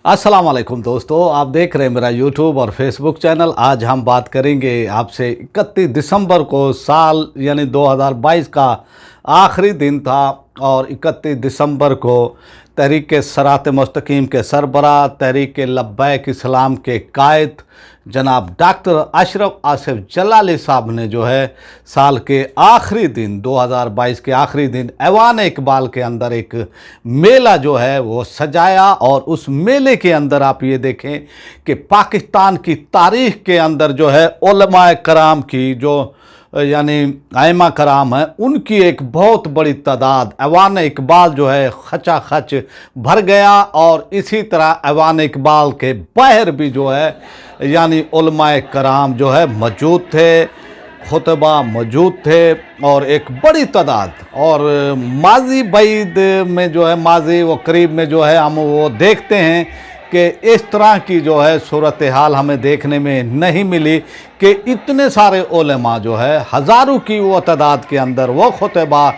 अस्सलाम वालेकुम दोस्तों, आप देख रहे हैं मेरा यूट्यूब और फेसबुक चैनल। आज हम बात करेंगे आपसे 31 दिसंबर को साल यानी 2022 का आखिरी दिन था और 31 दिसंबर को तहरीक सरात मुस्तकीम के सरबराह, तहरीक लब्बैक इस्लाम के कायद जनाब डॉक्टर अशरफ आसिफ जलाली साहब ने जो है साल के आखिरी दिन 2022 के आखिरी दिन ऐवान इकबाल के अंदर एक मेला जो है वो सजाया। और उस मेले के अंदर आप ये देखें कि पाकिस्तान की तारीख़ के अंदर जो है उलमाए कराम की जो यानी आइमा कराम है उनकी एक बहुत बड़ी तादाद ऐवान इकबाल जो है खचा खच भर गया। और इसी तरह ऐवान इकबाल के बाहर भी जो है यानी उलमाए कराम जो है मौजूद थे, खुतबा मौजूद थे और एक बड़ी तादाद। और माजी बैद में जो है माजी व करीब में जो है हम वो देखते हैं कि इस तरह की जो है सूरत हाल हमें देखने में नहीं मिली कि इतने सारे उलेमा जो है हज़ारों की वो तादाद के अंदर वो खुतबा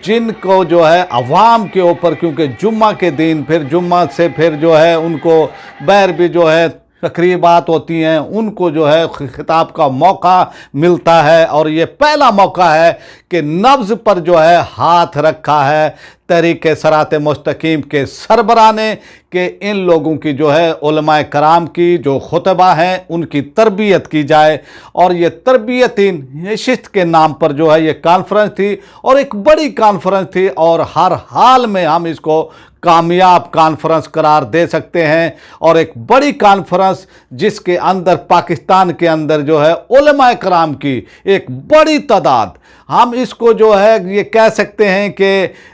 जिनको जो है अवाम के ऊपर, क्योंकि जुम्मा के दिन फिर जुम्मा से फिर जो है उनको बैर भी जो है तकरीबात होती हैं, उनको जो है खिताब का मौका मिलता है। और ये पहला मौका है कि नब्ज़ पर जो है हाथ रखा है तहरीक सरात मुस्तकीम के सरबराह ने कि इन लोगों की जो है उलमाए कराम की जो खुतबा हैं उनकी तरबियत की जाए। और ये तरबियती नशिस्त के नाम पर जो है ये कॉन्फ्रेंस थी और एक बड़ी कॉन्फ्रेंस थी और हर हाल में हम इसको कामयाब कॉन्फ्रेंस करार दे सकते हैं। और एक बड़ी कॉन्फ्रेंस जिसके अंदर पाकिस्तान के अंदर जो है उलमाए कराम की एक बड़ी तादाद, हम इसको जो है ये कह सकते हैं कि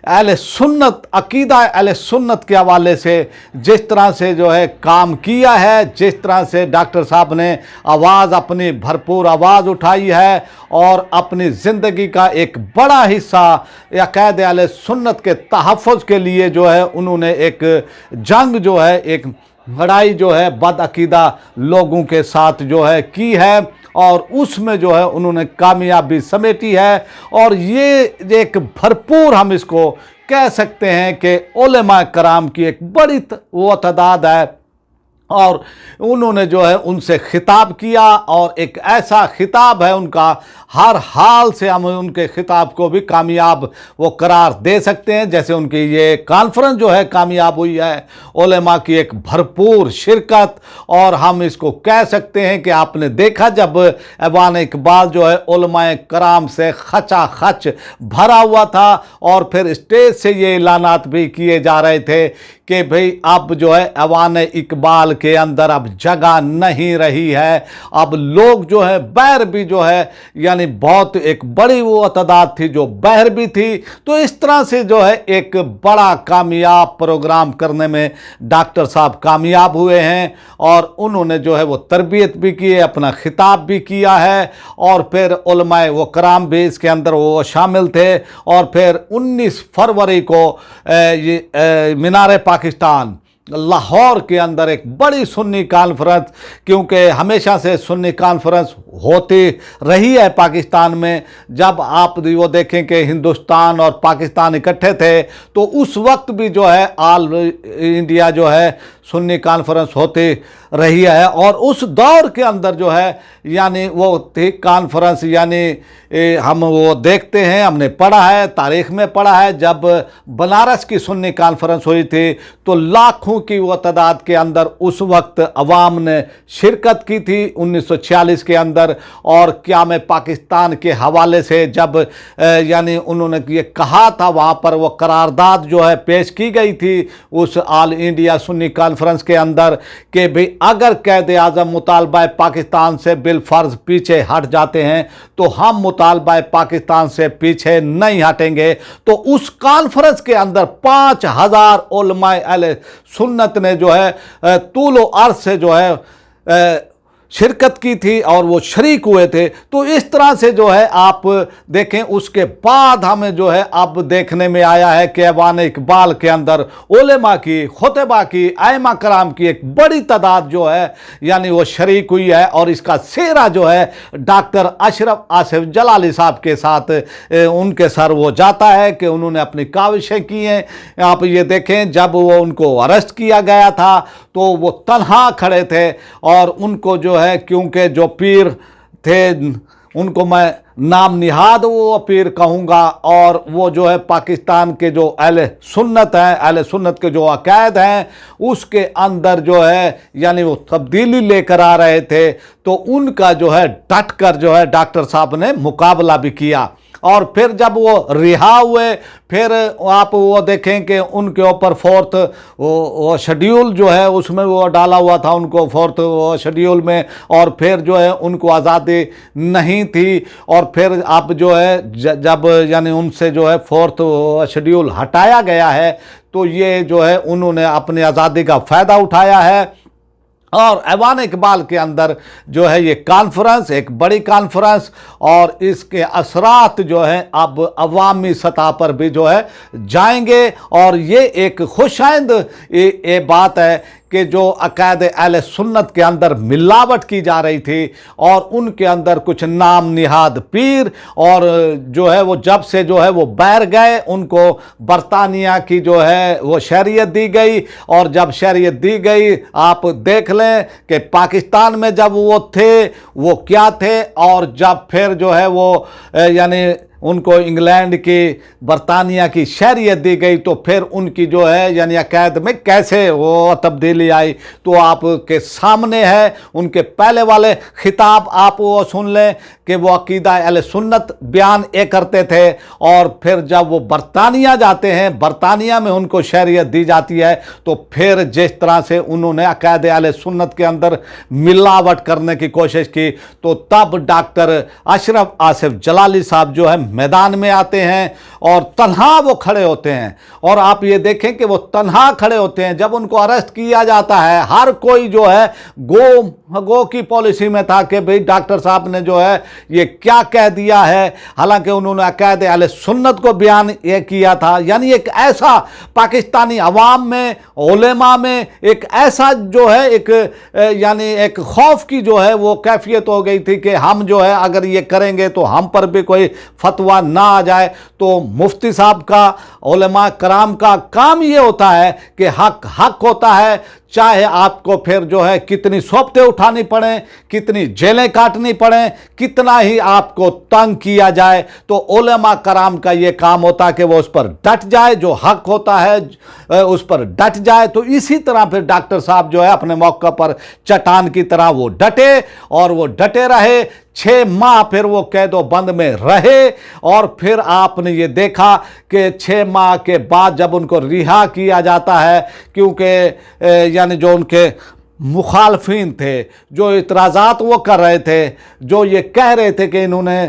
अहले सुन्नत अकीदा अहले सुन्नत के हवाले से जिस तरह से जो है काम किया है, जिस तरह से डॉक्टर साहब ने आवाज़ अपनी भरपूर आवाज़ उठाई है और अपनी ज़िंदगी का एक बड़ा हिस्सा या कैद अहले सुन्नत के तहफ़्फ़ुज़ के लिए जो है उन्होंने एक जंग जो है एक लड़ाई जो है बदअकीदा लोगों के साथ जो है की है और उसमें जो है उन्होंने कामयाबी समेटी है। और ये एक भरपूर हम इसको कह सकते हैं कि उलमा कराम की एक बड़ी वो तादाद है और उन्होंने जो है उनसे खिताब किया। और एक ऐसा खिताब है उनका, हर हाल से हम उनके खिताब को भी कामयाब वो करार दे सकते हैं। जैसे उनकी ये कॉन्फ्रेंस जो है कामयाब हुई है, उलेमा की एक भरपूर शिरकत। और हम इसको कह सकते हैं कि आपने देखा जब ऐवान इकबाल जो है उलमाए कराम से खचा खच भरा हुआ था और फिर स्टेज से ये ऐलानात भी किए जा रहे थे कि भाई अब जो है ऐवान इकबाल के अंदर अब जगह नहीं रही है। अब लोग जो है बैर भी जो है यानी बहुत एक बड़ी वो तादाद थी जो बैर भी थी। तो इस तरह से जो है एक बड़ा कामयाब प्रोग्राम करने में डॉक्टर साहब कामयाब हुए हैं और उन्होंने जो है वो तरबियत भी की है, अपना खिताब भी किया है और फिर उलमाए वो कराम भी इसके अंदर वो शामिल थे। और फिर 19 फरवरी को ये मीनार पाकिस्तान लाहौर के अंदर एक बड़ी सुन्नी कॉन्फ्रेंस, क्योंकि हमेशा से सुन्नी कॉन्फ्रेंस होती रही है पाकिस्तान में। जब आप वो देखें कि हिंदुस्तान और पाकिस्तान इकट्ठे थे तो उस वक्त भी जो है ऑल इंडिया जो है सुन्नी कॉन्फ्रेंस होती रही है। और उस दौर के अंदर जो है यानी वो थी कॉन्फ्रेंस, यानी हम वो देखते हैं, हमने पढ़ा है, तारीख़ में पढ़ा है, जब बनारस की सुन्नी कॉन्फ्रेंस हुई थी तो लाखों की वो तादाद के अंदर उस वक्त अवाम ने शिरकत की थी 1946 के अंदर। और क्या में पाकिस्तान के हवाले से जब यानी उन्होंने ये कहा था, वहाँ पर वो करारदाद जो है पेश की गई थी उस ऑल इंडिया सुन्नी कॉन्फ्रेंस के अंदर कि भाई अगर कैद आज़म मुतालबा पाकिस्तान से बिलफर्ज पीछे हट जाते हैं तो हम मुतालबा पाकिस्तान से पीछे नहीं हटेंगे। तो उस कॉन्फ्रेंस के अंदर 5000 उलमाए अहले सुन्नत ने जो है तूलो अर्ज़ से जो है शिरकत की थी और वो शरीक हुए थे। तो इस तरह से जो है आप देखें, उसके बाद हमें जो है अब देखने में आया है कि ऐवान इकबाल के अंदर उलेमा की, खुतबा की, आइमा कराम की एक बड़ी तादाद जो है यानी वो शरीक हुई है। और इसका सेहरा जो है डॉक्टर अशरफ आसिफ जलाली साहब के साथ उनके सर वो जाता है कि उन्होंने अपनी काविशें की हैं। आप ये देखें, जब वो उनको अरेस्ट किया गया था तो वो तन्हा खड़े थे और उनको जो है, क्योंकि जो पीर थे उनको मैं नाम निहाद वो पीर कहूँगा, और वो जो है पाकिस्तान के जो अहले सुन्नत हैं, अहले सुन्नत के जो अकायद हैं उसके अंदर जो है यानी वो तब्दीली लेकर आ रहे थे। तो उनका जो है डट कर जो है डॉक्टर साहब ने मुकाबला भी किया। और फिर जब वो रिहा हुए, फिर आप वो देखें कि उनके ऊपर फोर्थ वो शेड्यूल जो है उसमें वो डाला हुआ था उनको, फोर्थ वो शेड्यूल में, और फिर जो है उनको आज़ादी नहीं थी। और फिर आप जो है जब यानी उनसे जो है फोर्थ शेड्यूल हटाया गया है तो ये जो है उन्होंने अपनी आज़ादी का फ़ायदा उठाया है। और ऐवान इकबाल के अंदर जो है ये कॉन्फ्रेंस एक बड़ी कॉन्फ्रेंस, और इसके असरात जो है अब अवामी सतह पर भी जो है जाएंगे। और ये एक खुशाइंद ये बात है कि जो अकायद अहले सुन्नत के अंदर मिलावट की जा रही थी और उनके अंदर कुछ नाम निहाद पीर, और जो है वो जब से जो है वो बैर गए, उनको बरतानिया की जो है वो शरीयत दी गई। और जब शरीयत दी गई, आप देख लें कि पाकिस्तान में जब वो थे वो क्या थे, और जब फिर जो है वो यानी उनको इंग्लैंड की, बरतानिया की शहरियत दी गई, तो फिर उनकी जो है यानी अकायद में कैसे वो तब्दीली आई तो आपके सामने है। उनके पहले वाले खिताब आप वो सुन लें कि वो अकीदा अहले सुन्नत बयान ये करते थे, और फिर जब वो बरतानिया जाते हैं, बरतानिया में उनको शहरियत दी जाती है, तो फिर जिस तरह से उन्होंने अकायद अहले सुन्नत के अंदर मिलावट करने की कोशिश की, तो तब डॉक्टर अशरफ आसिफ जलाली साहब जो है मैदान में आते हैं और तन्हा वो खड़े होते हैं। और आप ये देखें कि वो तन्हा खड़े होते हैं। जब उनको अरेस्ट किया जाता है, हर कोई जो है गो की पॉलिसी में था कि भाई डॉक्टर साहब ने जो है ये क्या कह दिया है, हालांकि उन्होंने अकायद अहले सुन्नत को बयान ये किया था। यानी एक ऐसा पाकिस्तानी अवाम में, उलेमा में एक ऐसा जो है एक यानी एक खौफ की जो है वो कैफियत हो गई थी कि हम जो है अगर ये करेंगे तो हम पर भी कोई फतवा ना आ जाए। तो मुफ्ती साहब का, उलेमा कराम का काम ये होता है कि हक हक होता है, चाहे आपको फिर जो है कितनी सोबतें उठानी पड़ें, कितनी जेलें काटनी पड़ें, कितना ही आपको तंग किया जाए, तो उलेमा कराम का ये काम होता है कि वो उस पर डट जाए, जो हक होता है उस पर डट जाए। तो इसी तरह फिर डॉक्टर साहब जो है अपने मौके पर चट्टान की तरह वो डटे, और वो डटे रहे। 6 माह फिर वो कैदो बंद में रहे, और फिर आपने ये देखा कि 6 माह के बाद जब उनको रिहा किया जाता है, क्योंकि यानी जो उनके मुखालफिन थे, जो इतराज़ात वो कर रहे थे, जो ये कह रहे थे कि इन्होंने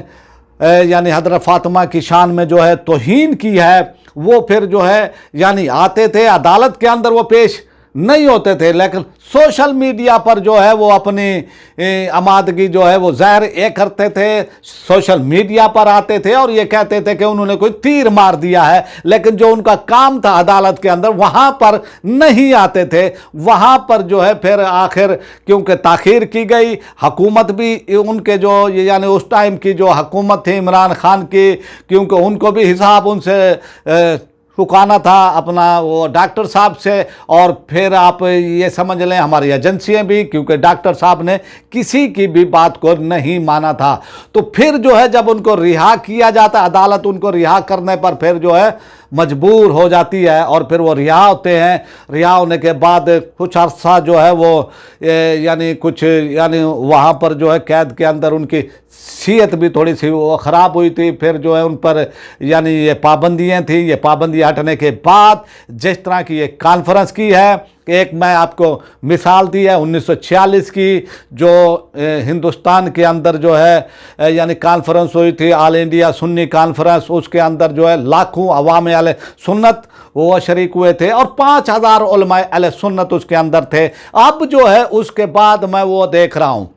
यानी हज़रत फ़ातिमा की शान में जो है तौहीन की है, वो फिर जो है यानी आते थे अदालत के अंदर, वो पेश नहीं होते थे, लेकिन सोशल मीडिया पर जो है वो अपनी आमादगी जो है वो ज़ाहिर ये करते थे, सोशल मीडिया पर आते थे और ये कहते थे कि उन्होंने कोई तीर मार दिया है। लेकिन जो उनका काम था अदालत के अंदर, वहाँ पर नहीं आते थे। वहाँ पर जो है फिर आखिर क्योंकि ताख़ीर की गई, हुकूमत भी उनके जो यानी उस टाइम की जो हुकूमत थी इमरान खान की, क्योंकि उनको भी हिसाब उनसे चुकाना था अपना वो डॉक्टर साहब से, और फिर आप ये समझ लें हमारी एजेंसियां भी, क्योंकि डॉक्टर साहब ने किसी की भी बात को नहीं माना था। तो फिर जो है जब उनको रिहा किया जाता, अदालत उनको रिहा करने पर फिर जो है मजबूर हो जाती है, और फिर वो रिहा होते हैं। रिहा होने के बाद कुछ अर्सा जो है वो यानी कुछ यानी वहाँ पर जो है कैद के अंदर उनकी सेहत भी थोड़ी सी वो ख़राब हुई थी। फिर जो है उन पर यानी ये पाबंदियाँ थी, ये पाबंदियाँ हटने के बाद जिस तरह की ये कॉन्फ्रेंस की है, एक मैं आपको मिसाल दी है 1946 की, जो हिंदुस्तान के अंदर जो है यानी कॉन्फ्रेंस हुई थी, ऑल इंडिया सुन्नी कॉन्फ्रेंस। उसके अंदर जो है लाखों अवाम अहले सुन्नत वो शरीक हुए थे, और 5000 उलमा अहले सुन्नत उसके अंदर थे। अब जो है उसके बाद मैं वो देख रहा हूँ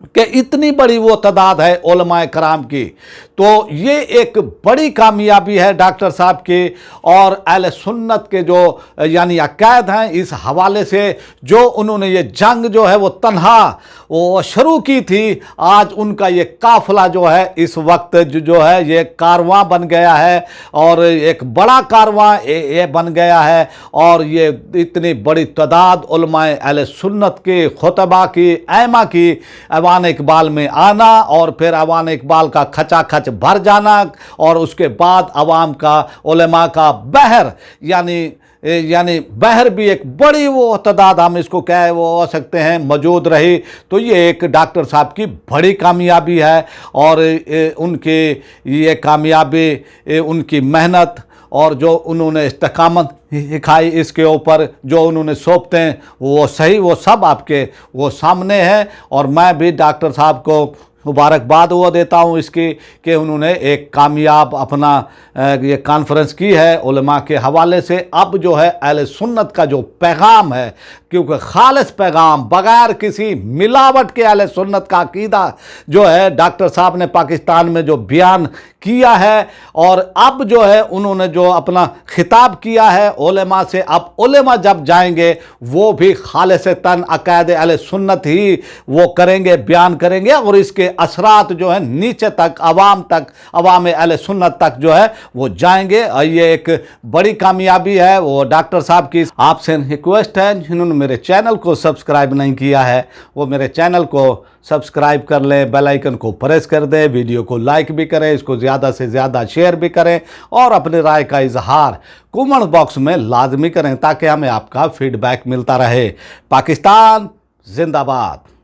कि इतनी बड़ी वो तादाद है उलमाए कराम की। तो ये एक बड़ी कामयाबी है डॉक्टर साहब की और अहले सुन्नत के जो यानी अकायद हैं, इस हवाले से जो उन्होंने ये जंग जो है वो तन्हा वो शुरू की थी, आज उनका ये काफिला जो है इस वक्त जो है ये कारवां बन गया है और एक बड़ा कारवां ये बन गया है। और ये इतनी बड़ी तादाद उलमाए अहले सुन्नत के खुतबा की, ऐमा की अवान इकबाल में आना और फिर अवान इकबाल का खचाखच भर जाना और उसके बाद अवाम का, उलमा का बहर यानी बहर भी एक बड़ी वो तादाद हम इसको क्या है वो हो सकते हैं मौजूद रही। तो ये एक डॉक्टर साहब की बड़ी कामयाबी है और उनकी ये कामयाबी उनकी मेहनत और जो उन्होंने इस्तकामत दिखाई, इसके ऊपर जो उन्होंने सौंपते वो सही वो सब आपके वो सामने है। और मैं भी डॉक्टर साहब को मुबारकबाद वो देता हूँ इसकी कि उन्होंने एक कामयाब अपना ये कॉन्फ्रेंस की है उलमा के हवाले से। अब जो है अहले सुन्नत का जो पैगाम है, क्योंकि खालिस पैगाम बग़ैर किसी मिलावट के अहले सुन्नत का अकीदा जो है डॉक्टर साहब ने पाकिस्तान में जो बयान किया है और अब जो है उन्होंने जो अपना खिताब किया है उलमा से, अब उलमा जब जाएंगे वो भी खालिसतन अकायद अहले सुन्नत ही वो करेंगे, बयान करेंगे और इसके असरात जो है नीचे तक, अवाम तक, अवाम अहले सुन्नत तक जो है वो जाएंगे। और ये एक बड़ी कामयाबी है वो डॉक्टर साहब की। आपसे रिक्वेस्ट है जिन्होंने मेरे चैनल को सब्सक्राइब नहीं किया है वो मेरे चैनल को सब्सक्राइब कर लें, बेल आइकन को प्रेस कर दें, वीडियो को लाइक भी करें, इसको ज़्यादा से ज़्यादा शेयर भी करें और अपनी राय का इजहार कमेंट बॉक्स में लाजमी करें ताकि हमें आपका फीडबैक मिलता रहे। पाकिस्तान जिंदाबाद।